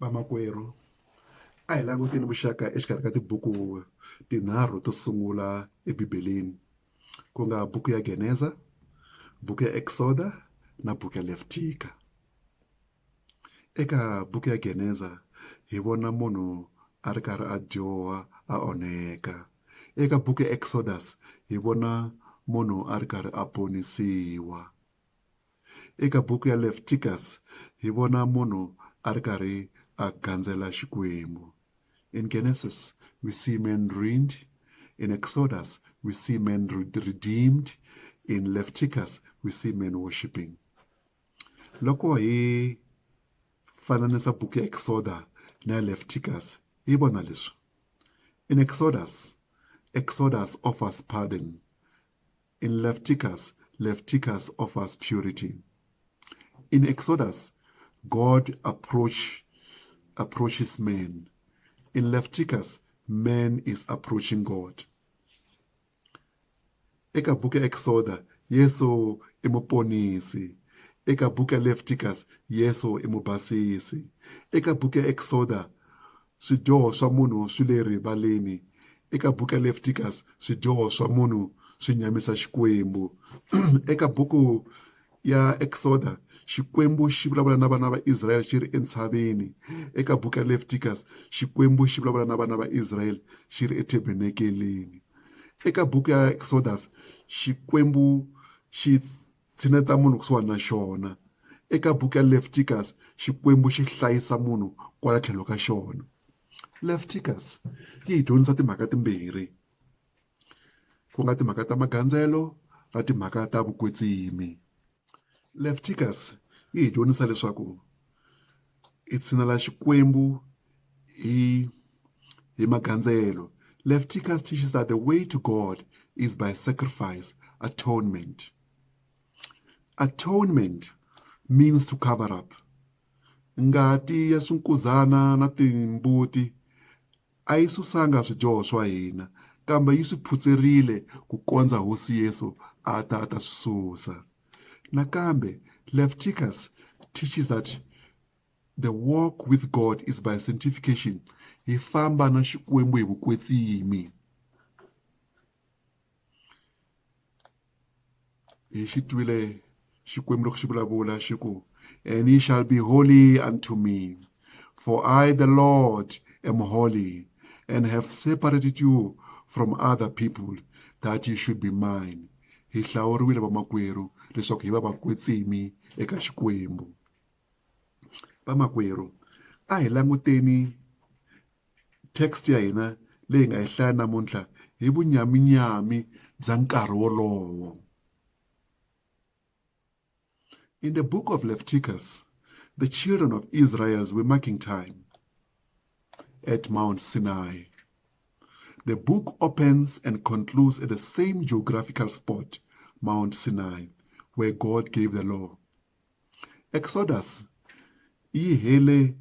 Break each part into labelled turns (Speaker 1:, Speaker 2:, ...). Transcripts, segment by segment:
Speaker 1: Vamakwerhu a hi languteni vuxaka exikarhi ka tibuku tinharhu to sungula ebibeleni ku nga buku ya Geneza, buku ya Exoda na buku ya Leftika. Eka buku ya Geneza hi vona munhu a ri karhi a dyoha a onheka. Eka buku ya Exodus hi vona munhu a ri karhi a ponisiwa. Eka buku ya Leviticus hi vona munhu a ri karhi a gandzela Xikwembu. In Genesis we see men ruined. In Exodus we see men redeemed. In Leviticus we see men worshipping. Loko hi fananisa buku ya Exoda na Leviticus hi vona leswi. In Exodus offers pardon. In Leviticus offers purity. In Exodus, God approaches man. In Leviticus, man is approaching God. Eka buku ya Exoda, Yesu i muponisi. Eka buku ya Leviticus, Yesu i mubasisi. Eka buku ya Exoda, swidyoho swa munhu swi le rivaleni. Eka buku ya Leviticus, swidyoho swa munhu swi nyamisa Xikwembu. Eka buku ya Exoda, Xikwembu xi vulavula na vana va Israyele xi ri entshaveni. Eka buku ya Leviticus, Xikwembu xi vulavula na vana va Israyele xi ri etabernakeleni. Eka buku ya Exodus, Xikwembu xi tshineta munhu kusuhani na xona. Eka buku ya Leviticus, Xikwembu xi hlayisa munhu kwala tlhelo ka xona. Leviticus yi hi dyondzisa timhaka timbirhi, ku nga timhaka ta magandzelo na timhaka ta vukwetsimi. Leviticus yi hi dyondzisa leswaku i tshinela Xikwembu hi magandzelo. Leviticus teaches that the way to God is by sacrifice, atonement. Atonement means to cover up. Ngati ya swinkuzana na timbuti a yi susanga swidyoho swa hina, kambe yi swi phutserile ku kondza hosi Yesu a ta swi susa. Nakambe Leviticus teaches that the walk with God is by sanctification. Hi famba na Xikwembu hi vukwetsimi. Hi xi twile Xikwembu loko xi vulavula xi ku, and ye shall be holy unto me, for I the Lord am holy, and have separated you from other people, that ye should be mine. Hi hlawuriwile vamakwerhu leswaku hi va vakwetsimi eka Xikwembu. Vamakwerhu a hi languteni text ya hina leyi nga hi hlaya namuntlha hi vunyaminyami bya nkarhi wolowo. In the book of Leviticus, the children of Israel were marking time at Mount Sinai. The book opens and concludes at the same geographical spot, Mount Sinai, where God gave the law. Exodus yi hele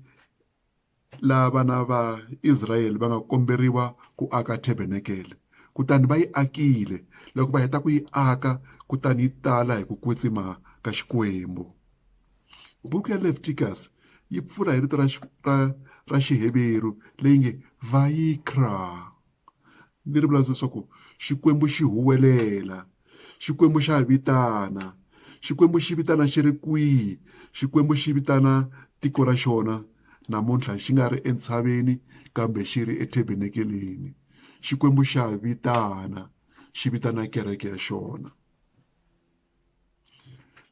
Speaker 1: la vana va Israel va nga komberiwa ku aka tabernacle, kutani va yi akile. Loko va heta ku yi aka, kutani yi tala hi ku kwetsima ka Xikwembu. Buku ya Leviticus yi pfula hi rito ra Xiheberu leyi nge Vayikra, leri vula leswaku Xikwembu xi huwelela, Xikwembu xa vitana, Xikwembu xi vitana xi ri kwihi, Xikwembu xi vitana tiko ra xona namuntlha xi nga ri entshaveni kambe xi ri etabernakeleni. Xikwembu xa vitana, xi vitana kereke ya xona.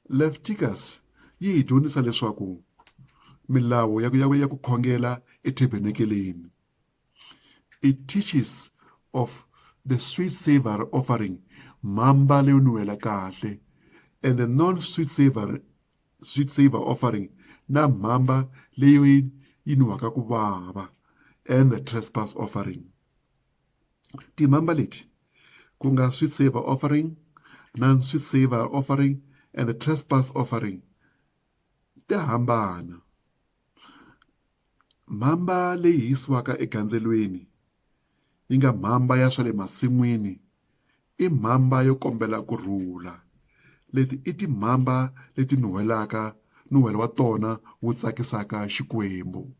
Speaker 1: Leviticus yi hi dyondzisa leswaku milawu ya ku khongela etabernakeleni. It teaches of the sweet savor offering, mhamba leyo nuhela kahle, and the non-sweet savor offering, na mhamba leyo yi nuhaka ku vava, and the trespass offering. Timhamba leti ku nga sweet savor offering, non-sweet savor offering, and the trespass offering ti hambana. Mhamba leyi yisiwaka egandzelweni yi nga mhamba ya swa le masin'wini, i mhamba yo kombela kurhula. Leti i timhamba leti nuhelo wa tona wu tsakisaka Xikwembu.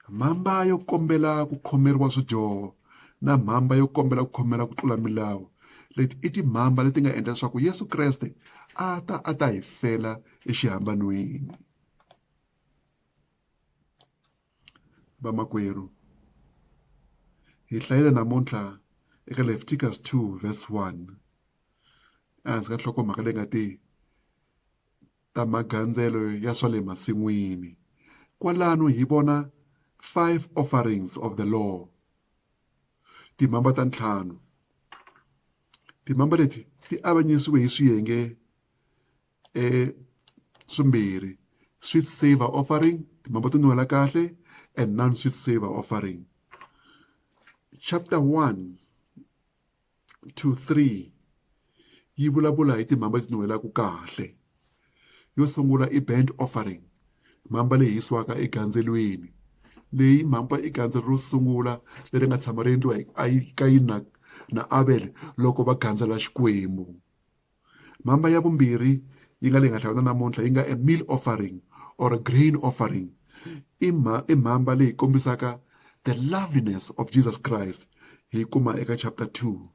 Speaker 1: mhamba yo kombela ku khomeriwa swidyoho na mhamba yo kombela ku khomela ku tlula milawu. Leti i timhamba leti nga endla leswaku Yesu Kreste a ta hi fela exihambanweni. Vamakwerhu, hi hlayile namuntlha eka Leviticus 2 verse 1 ehansi ka nhlokomhaka leyi nga ta magandzelo ya swa le masin'wini. Kwalano hi vona 5 offerings of the law, timhamba ta 5. Timhamba leti ti avanyisiwe hi swiyenge swimbirhi: sweet savor offering, timhamba to nuhela kahle, and non-sweet savor offering. Chapter 1 to 3 yi vulavula hi timhamba leti nuhelaka kahle. Yo sungula i burnt offering, mhamba leyi yisiwaka egandzelweni. Leyi mhamba i gandzelo ro sungula leri nga tshama ri endliwa hi Kayini na Abel loko va gandzela Xikwembu. Mhamba ya vumbirhi yi nga leyi nga hlawula namuntlha yi nga a meal offering or a grain offering. I mhamba leyi kombisaka the loveliness of Jesus Christ, hi kuma eka chapter 2.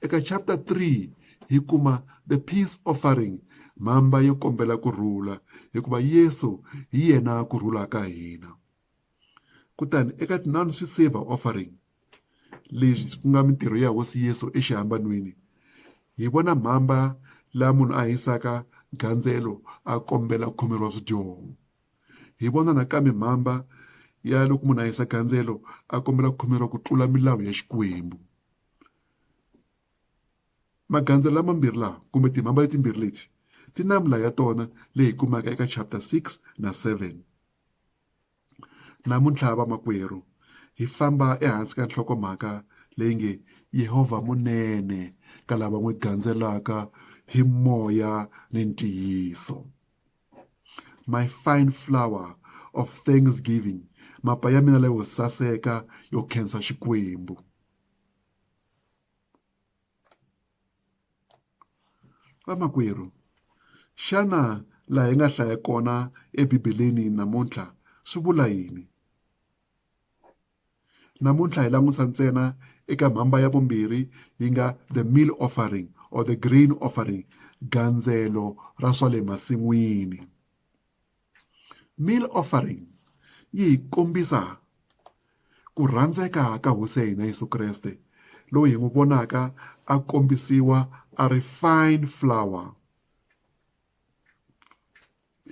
Speaker 1: Eka chapter 3 hi kuma the peace offering, mhamba yo kombela kurhula, hikuva Yesu hi yena kurhula ka hina. Kutani eka non-sweet savor offering, leswi ku nga mintirho ya hosi Yesu exihambanweni, hi vona mhamba laha munhu a hisaka gandzelo a kombela ku khomeriwa swidyoho. Hi vona nakambe mhamba ya loko munhu a hisa gandzelo a kombela ku khomeriwa ku tlula milawu ya Xikwembu. Magandzelo lamambirhi laha kumbe timhamba letimbirhi leti ti na milawu ya tona leyi hi kumaka eka chapter 6 na 7. Namuntlha vamakwerhu, hi famba ehansi ka nhlokomhaka leyi nge Yehovha munene ka lava n'wi gandzelaka hi moya ni ntiyiso. My fine flower of thanksgiving, mapa ya mina leyo saseka yo khensa Xikwembu. Vamakwerhu, xana laha hi nga hlaya kona eBibeleni namuntlha swi vula yini? Namuntlha hi langutisa ntsena eka mhamba ya vumbirhi yi nga the meal offering or the grain offering, gandzelo ra swa le masin'wini. Meal offering yi hi kombisa ku rhandzeka ka hosi ya hina Yesu Kreste, loyi hi n'wi vonaka a kombisiwa a ri fine flower.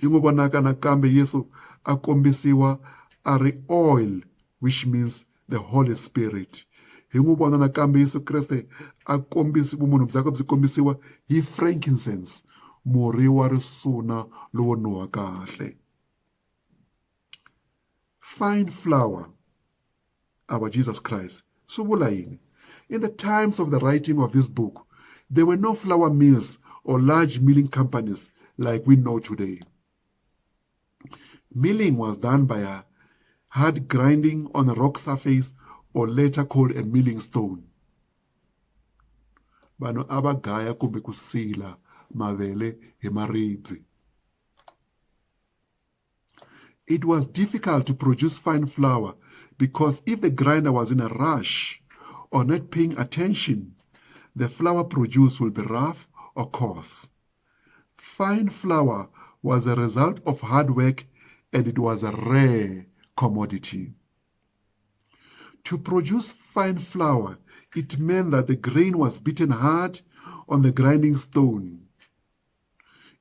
Speaker 1: Hi n'wi vonaka nakambe Yesu a kombisiwa a ri oil, which means the Holy Spirit. Hi n'wi vona nakambe Yesu Kreste a kombisiwa, vumunhu byakwe byi kombisiwa hi frankincense, murhi wa risuna lowo nuha kahle. Fine flower, our Jesus Christ. Swi vula yini? In the times of the writing of this book, there were no flour mills or large milling companies like we know today. Milling was done by a hard grinding on a rock surface, or later called a milling stone. Vanhu ava gaya kumbe ku sila mavele hi maribye. It was difficult to produce fine flour because if the grinder was in a rush or not paying attention, the flour produced will be rough or coarse. Fine flour was a result of hard work, and it was a rare commodity. To produce fine flour, it meant that the grain was beaten hard on the grinding stone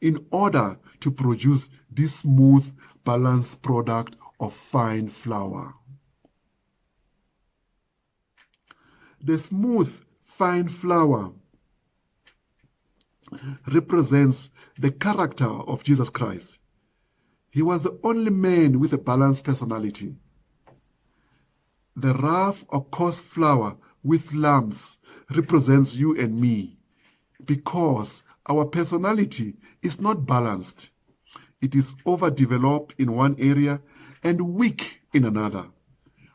Speaker 1: in order to produce this smooth, balanced product of fine flour. The smooth, fine flour represents the character of Jesus Christ. He was the only man with a balanced personality. The rough or coarse flour with lumps represents you and me, because our personality is not balanced. It is overdeveloped in one area and weak in another.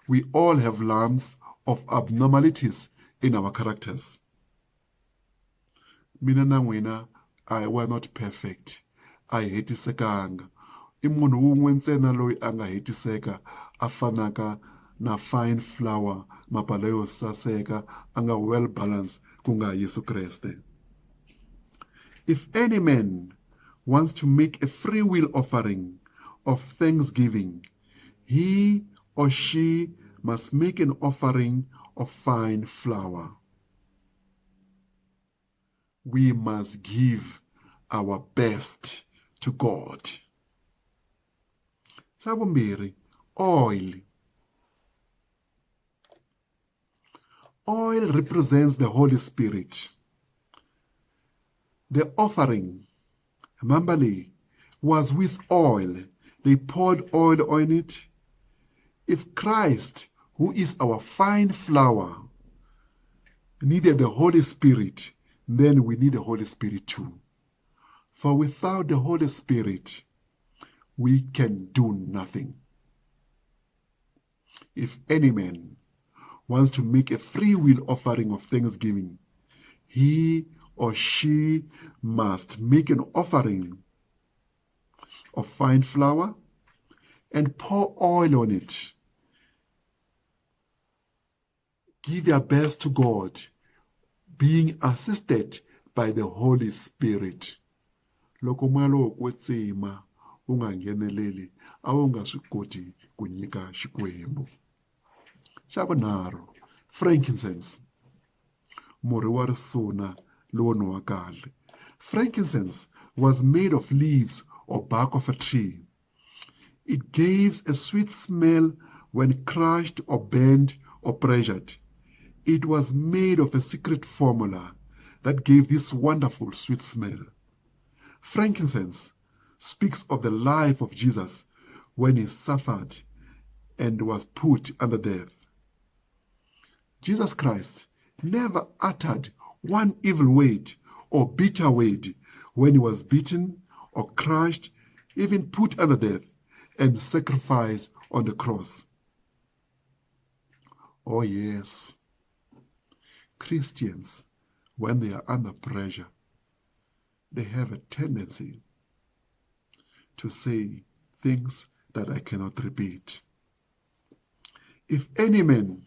Speaker 1: We all have lumps of abnormalities in our characters. Mina na n'wina, we're not perfect. A hi hetisekanga. I munhu wun'we ntsena loyi a nga hetiseka a fanaka na fine flower, mapala yo saseka, a nga well balanced, ku nga Yesu Kreste. If any man wants to make a free will offering of thanksgiving, he or she must make an offering of fine flour. We must give our best to God. Sabumbiri, oil. Oil represents the Holy Spirit. The offering, Mambali, was with oil. They poured oil on it. If Christ, who is our fine flour, needed the Holy Spirit, then we need the Holy Spirit too. For without the Holy Spirit, we can do nothing. If any man wants to make a free will offering of thanksgiving, he or she must make an offering of fine flour and pour oil on it. Give their best to God, being assisted by the Holy Spirit. Loko mwalo kwetsima ungangheneleli a wu nga swi koti ku nyika Xikwembu. Xa vunharhu, frankincense, murhi wa risuna lowo nwa kahle. Frankincense was made of leaves or bark of a tree. It gives a sweet smell when crushed or burned or pressured. It was made of a secret formula that gave this wonderful sweet smell. Frankincense speaks of the life of Jesus when he suffered and was put under death. Jesus Christ never uttered one evil word or bitter word when he was beaten or crushed, even put under death and sacrificed on the cross. Oh yes, Christians, when they are under pressure, they have a tendency to say things that I cannot repeat. If any man